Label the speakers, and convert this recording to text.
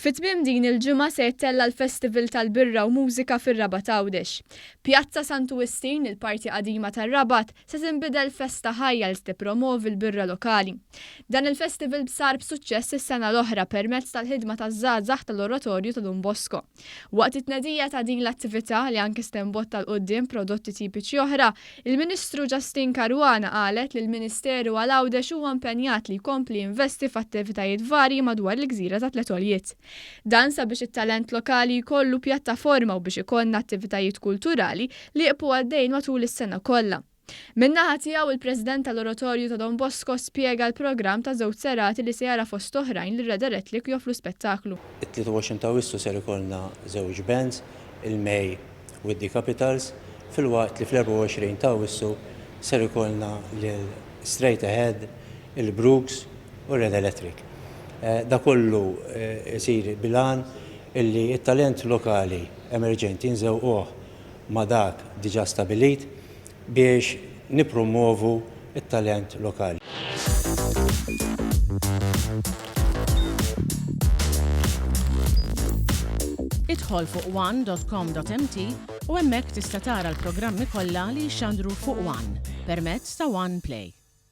Speaker 1: Fit-tmiem din il-ġimgħa se jittella l-Festival tal-Birra u Mużika fir-Rabat Għawdex. Pjazza Santu Wistin, il-parti qadima tar-Rabat, se tinbidel festa ħajja li tippromovi l-birra lokali. Dan il-festival sar b'suċċess is-sena l-oħra permezz tal-ħidma taż-żgħażagħ tal-Oratorju ta' Don Bosco. Waqt it-tnedija ta' din l-attività li anke stembotta l-qudiem prodotti tipiċi oħra, il-Ministru Justin Caruana qalet li l-Ministeru għal Għawdex huwa impenjat li jkompli jinvesti f'attivitajiet varji madwar l-gżira ta' Tletoljiet. Dan sabiex it-talent lokali jkollu pjattaforma u biex ikollna attivitajiet kulturali li jibqgħu għaddejn matul is-sena kollha. Min-naħa tiegħu il-President tal-Oratorju ta' Don Bosco spjega l-programm ta' żewġ serati li se jara fost oħrajn li Red Electric joffru spettaklu.
Speaker 2: It-23 ta' Awwissu ser ikollna żewġ bands, il-May with the Capitals, fil-waqt li fl-24 ta' Awwissu ser ikollna lil Straight Ahead, il-Brooks u Red Electric. Da kollu jsir bilan illi it-talent lokali emerġenti nżewquh ma' dak diġà stabilit biex nippromovu it-talent lokali.
Speaker 3: Idħol fuq one.com.mt u hemmhekk tista' tara l-programmi kollha li jxandru fuq One permezz ta' One Play.